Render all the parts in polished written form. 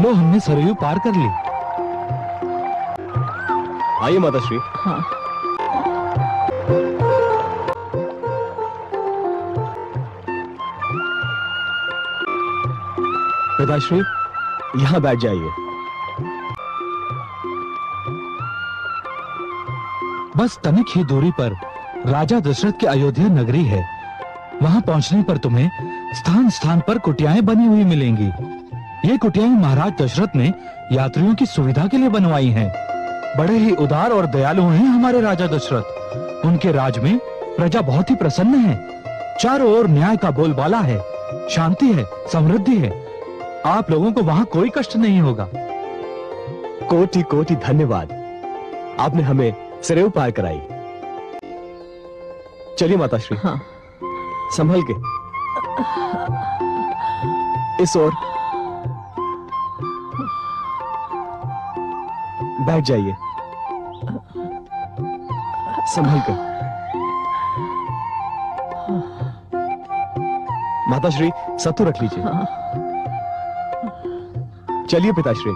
लो, हमने सरयू पार कर ली। आइए माताश्री। हाँ। पिताश्री, यहाँ बैठ जाइए। बस तनिक ही दूरी पर राजा दशरथ की अयोध्या नगरी है। वहां पहुंचने पर तुम्हें स्थान स्थान पर कुटियाएं बनी हुई मिलेंगी। ये कुटियाएं महाराज दशरथ ने यात्रियों की सुविधा के लिए बनवाई हैं। बड़े ही उदार और दयालु हैं हमारे राजा दशरथ। उनके राज में प्रजा बहुत ही प्रसन्न है। चारों ओर न्याय का बोलबाला है, शांति है, समृद्धि है। आप लोगों को वहां कोई कष्ट नहीं होगा। कोटि कोटि धन्यवाद, आपने हमें सरयू पार कराई। चलिए माताश्री। हाँ। संभल के। इस ओर बैठ जाइए, संभल कर। माताश्री, सत्तू रख लीजिए। चलिए पिताश्री,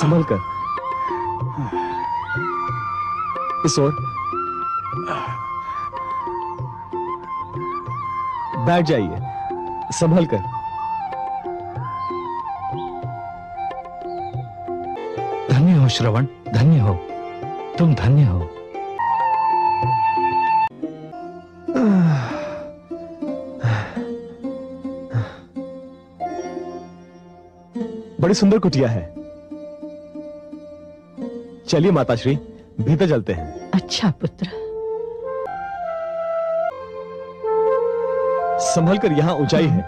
संभल कर। इस ओर बैठ जाइए, संभल कर। धन्य हो श्रवण, धन्य हो, तुम धन्य हो। बड़ी सुंदर कुटिया है। चलिए माताश्री, भीतर चलते हैं। अच्छा पुत्र। संभल कर, यहां ऊंचाई है।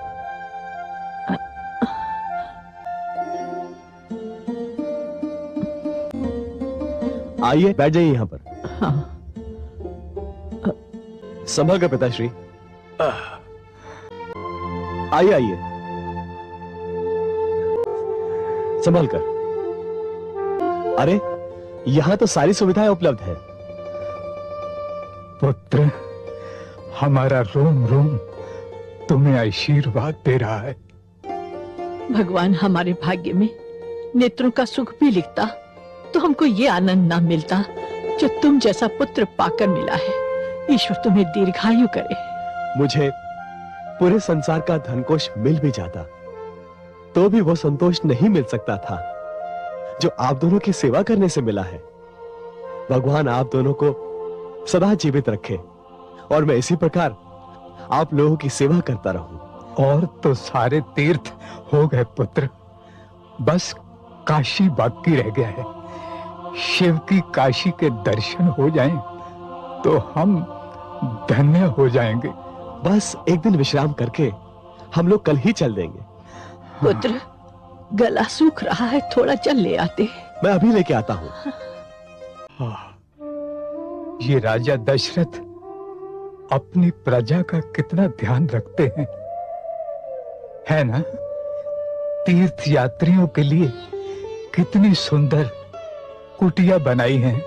आइए, बैठ जाइए यहां पर। हाँ। संभल कर पिताश्री। आइए आइए, संभल कर। अरे, यहां तो सारी सुविधाएं उपलब्ध है। पुत्र, हमारा रोम रोम तुम्हें आशीर्वाद दे रहा है। भगवान हमारे भाग्य में नेत्रों का सुख भी लिखता तो हमको ये आनंद ना मिलता जो तुम जैसा पुत्र पाकर मिला है। ईश्वर तुम्हें दीर्घायु करे। मुझे पूरे संसार का धनकोष मिल भी जाता तो भी वो संतोष नहीं मिल सकता था जो आप दोनों की सेवा करने से मिला है। भगवान आप दोनों को सदा जीवित रखे और मैं इसी प्रकार आप लोगों की सेवा करता रहूं। और तो सारे तीर्थ हो गए पुत्र, बस काशी बाकी रह गया है। शिव की काशी के दर्शन हो जाएं तो हम धन्य हो जाएंगे। बस एक दिन विश्राम करके हम लोग कल ही चल देंगे। पुत्र, गला सूख रहा है, थोड़ा जल ले आते। मैं अभी लेके आता हूं। ये राजा दशरथ अपनी प्रजा का कितना ध्यान रखते हैं, है ना? तीर्थ यात्रियों के लिए कितनी सुंदर कुटिया बनाई हैं।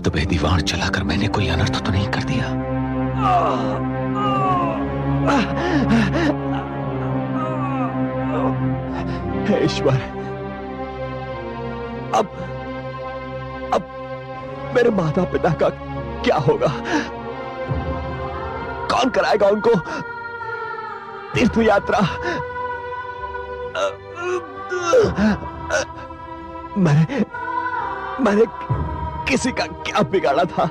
तुम्हें दीवार चलाकर मैंने कोई अनर्थ तो नहीं कर दिया? हे ईश्वर, अब मेरे माता पिता का क्या होगा? कौन कराएगा उनको तीर्थ यात्रा? मैंने किसी का क्या बिगाड़ा था?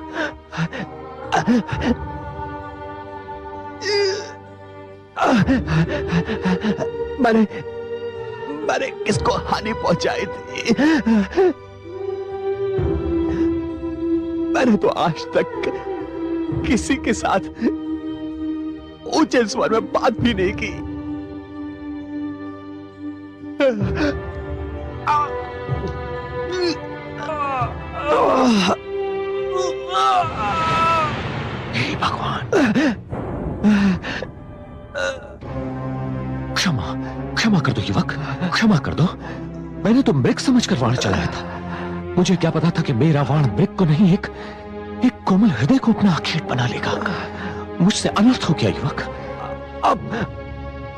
मैंने किसको हानि पहुंचाई थी? मैंने तो आज तक किसी के साथ ऊंचे स्वर में बात भी नहीं की। हे भगवान, क्षमा कर दो युवक, क्षमा कर दो। मैंने तो मृग समझकर वाण चलाया था। मुझे क्या पता था कि मेरा वाण मृग को नहीं, एक कोमल हृदय को अपना आखेट बना लेगा। मुझसे अनर्थ हो गया युवक।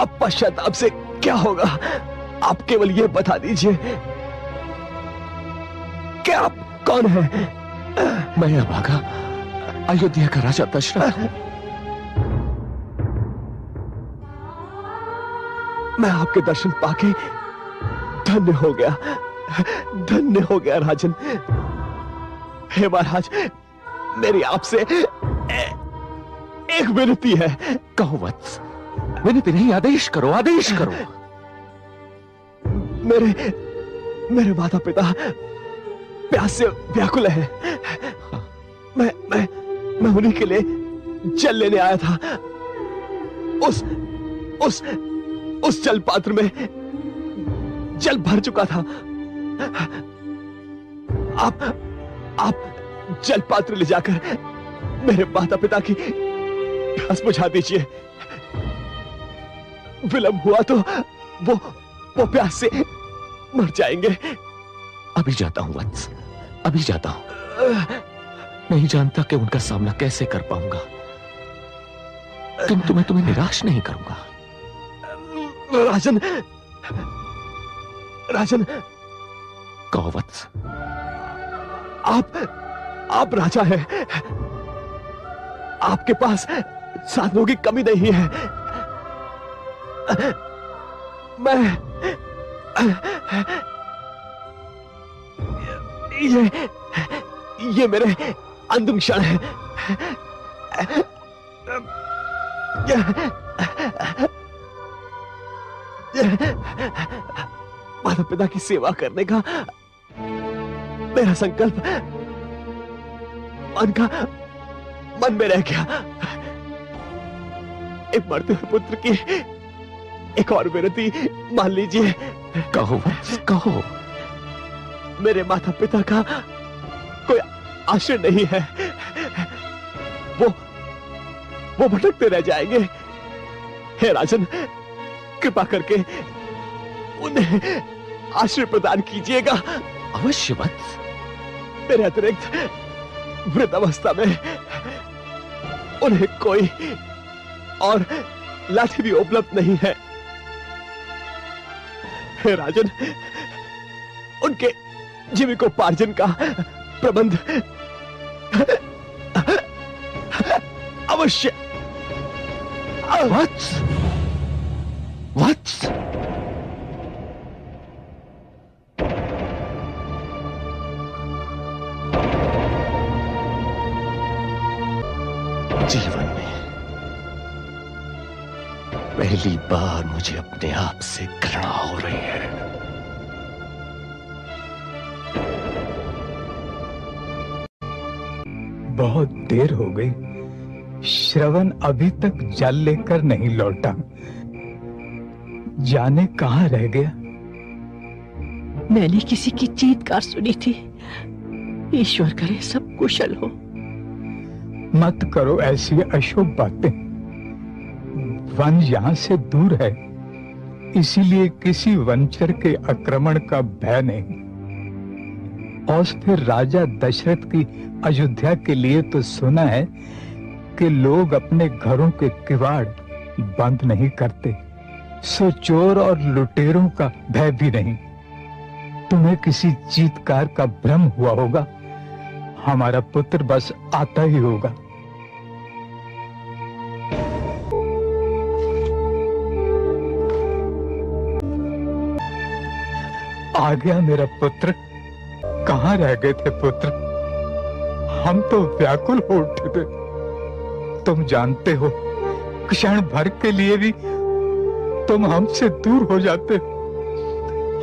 अब पश्चाताप से क्या होगा? आप केवल ये बता दीजिए कि आप कौन है? मैं अभागा अयोध्या का राजा दशरथ हूं। मैं आपके दर्शन पाके धन्य हो गया, धन्य हो गया राजन। हे महाराज, मेरी आपसे एक विनती है। कहो वत्स। विनती नहीं, आदेश करो, आदेश करो। मेरे माता पिता प्यास से व्याकुल है। मैं उन्हीं के लिए जल लेने आया था। उस जल पात्र में जल भर चुका था। आप जल पात्र ले जाकर मेरे माता पिता की प्यास बुझा दीजिए। विलंब हुआ तो वो प्यास से मर जाएंगे। अभी जाता हूं वत्स, अभी जाता हूं। नहीं जानता कि उनका सामना कैसे कर पाऊंगा, किंतु मैं तुम्हें निराश नहीं करूंगा। राजन, कहो वत्स। आप राजा हैं। आपके पास साधनों की कमी नहीं है। ये मेरे अंतिम क्षण है। माता पिता की सेवा करने का मेरा संकल्प मन में रह गया। एक मरते हुए पुत्र की एक और विनती मान लीजिए। कहो वत्स, कहो। मेरे माता पिता का कोई आश्रय नहीं है। वो भटकते रह जाएंगे। हे राजन, कृपा करके उन्हें आश्रय प्रदान कीजिएगा। अवश्य वत्स। मेरे अतिरिक्त वृद्धावस्था में उन्हें कोई और लाठी भी उपलब्ध नहीं है। हे राजन, उनके जीविकोपार्जन का प्रबंध अवश्य। वत्स, वत्स। जीवन में पहली बार मुझे अपने आप से घृणा हो रही है। बहुत देर हो गई, श्रवण अभी तक जल लेकर नहीं लौटा। जाने कहां रह गया? मैंने किसी की चीत्कार सुनी थी। ईश्वर करे सब कुशल हो। मत करो ऐसी अशुभ बातें। वन यहां से दूर है, इसीलिए किसी वनचर के आक्रमण का भय नहीं। और फिर राजा दशरथ की अयोध्या के लिए तो सुना है कि लोग अपने घरों के किवाड़ बंद नहीं करते, सो चोर और लुटेरों का भय भी नहीं। तुम्हें किसी चीत्कार का भ्रम हुआ होगा, हमारा पुत्र बस आता ही होगा। आ गया मेरा पुत्र। कहाँ रह गए थे पुत्र? हम तो व्याकुल हो उठे थे। तुम जानते हो, क्षण भर के लिए भी तुम हमसे दूर हो जाते हो,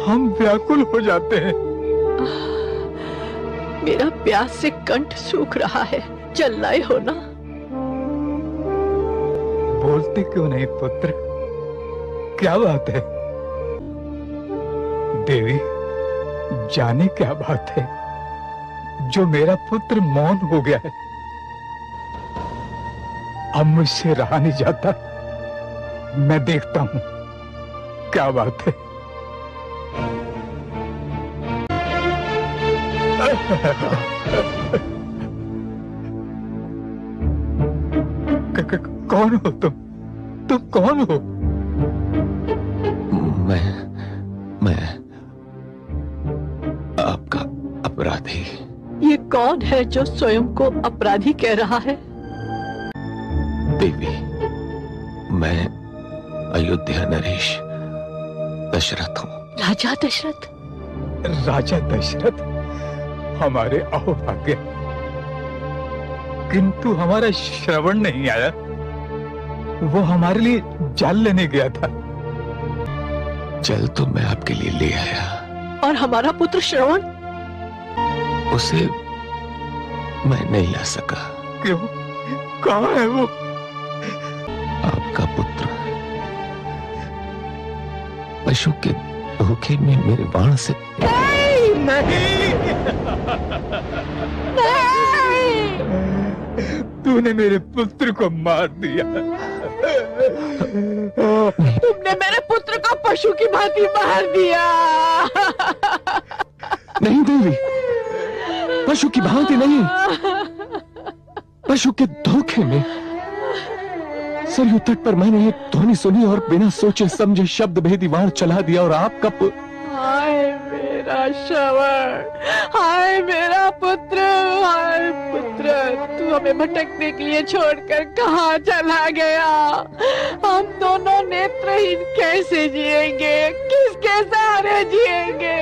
हम व्याकुल हो जाते हैं। मेरा प्यास से कंठ सूख रहा है, चल लाए हो ना। बोलते क्यों नहीं पुत्र? क्या बात है? देवी, जाने क्या बात है जो मेरा पुत्र मौन हो गया है। अब मुझसे रहा नहीं जाता, मैं देखता हूं क्या बात है। कौन हो तुम? तुम कौन हो? मैं आपका अपराधी। ये कौन है जो स्वयं को अपराधी कह रहा है? देवी, मैं अयोध्या नरेश दशरथ हूँ। राजा दशरथ? राजा दशरथ हमारे अहोभाग्य, किंतु हमारा श्रवण नहीं आया। वो हमारे लिए जल लेने गया था। जल तो मैं आपके लिए ले आया। और हमारा पुत्र श्रवण? उसे मैं नहीं ला सका। क्यों? कहाँ है वो? आपका पुत्र पशु के धोखे में मेरे बाण से। नहीं। तूने मेरे पुत्र को मार दिया। तुमने मेरे पुत्र को पशु की भांति मार दिया। नहीं देवी, पशु की भांति नहीं, पशु के धोखे में। सरयू तट पर मैंने एक ध्वनि सुनी और बिना सोचे समझे शब्द भेदी वार चला दिया और आपका हाय मेरा श्रवण, हाय मेरा पुत्र, हाय पुत्र, तू हमें भटकने के लिए छोड़कर कहाँ चला गया? हम दोनों नेत्रहीन कैसे जिएंगे? किसके सहारे जिएंगे?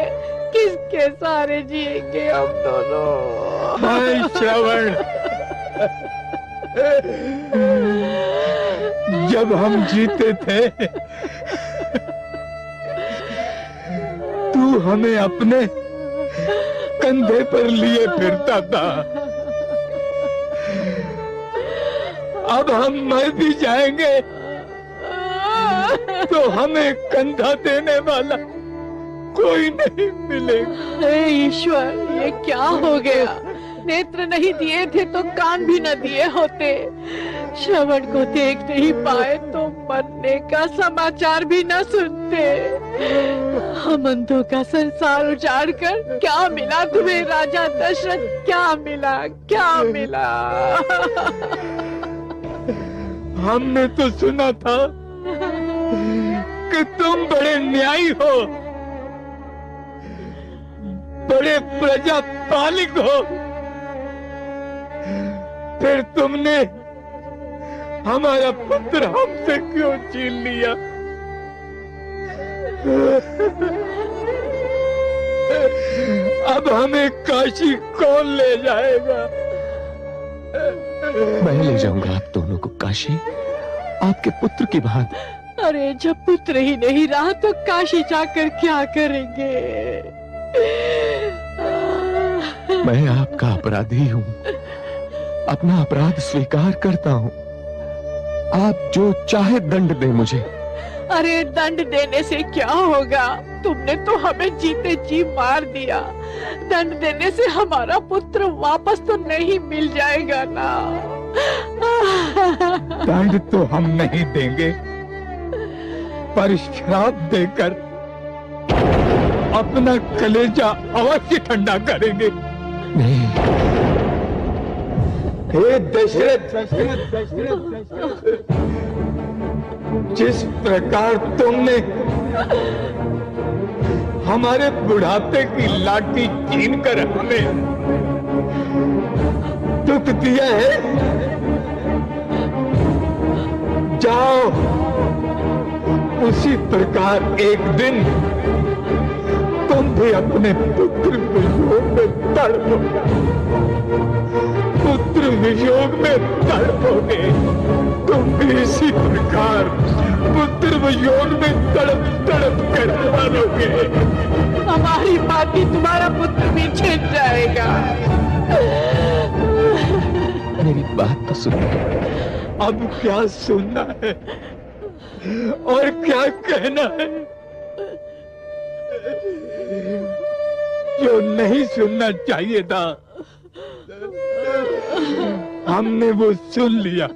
किसके सहारे जिएंगे हम दोनों? हाय श्रवण, जब हम जीते थे तू हमें अपने कंधे पर लिए फिरता था। अब हम मर भी जाएंगे तो हमें कंधा देने वाला कोई नहीं मिलेगा। हे ईश्वर, ये क्या हो गया? नेत्र नहीं दिए थे तो कान भी न दिए होते। श्रवण को देख नहीं पाए तो मरने का समाचार भी न सुनते। हम अंधों का संसार उजाड़ कर क्या मिला तुम्हें राजा दशरथ? क्या मिला? क्या मिला? हमने तो सुना था कि तुम बड़े न्यायी हो, बड़े प्रजापालिक हो, फिर तुमने हमारा पुत्र हमसे क्यों छीन लिया? अब हमें काशी कौन ले जाएगा? मैं ले जाऊंगा आप दोनों को काशी, आपके पुत्र की भांति। अरे जब पुत्र ही नहीं रहा तो काशी जाकर क्या करेंगे? मैं आपका अपराधी हूँ, अपना अपराध स्वीकार करता हूँ। आप जो चाहे दंड दे मुझे। अरे दंड देने से क्या होगा? तुमने तो हमें जीते जी मार दिया। दंड देने से हमारा पुत्र वापस तो नहीं मिल जाएगा ना। दंड तो हम नहीं देंगे, पर श्राप देकर अपना कलेजा अवश्य ठंडा करेंगे। नहीं, हे दशरथ, जिस प्रकार तुमने हमारे बुढ़ापे की लाठी छीन कर हमें दुख दिया है, जाओ उसी प्रकार एक दिन तुम भी अपने पुत्र वियोग में तड़पोगे, पुत्र वियोग में तड़पोगे। तुम भी इसी प्रकार पुत्र वियोग में तड़प तड़प कर मरोगे। हमारी बाती तुम्हारा पुत्र भी छिन जाएगा। मेरी बात तो सुनो। अब क्या सुनना है और क्या कहना है? जो नहीं सुनना चाहिए था हमने वो सुन लिया,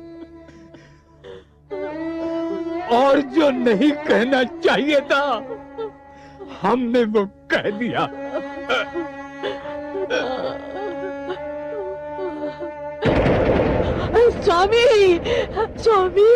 और जो नहीं कहना चाहिए था हमने वो कह दिया। स्वामी, स्वामी,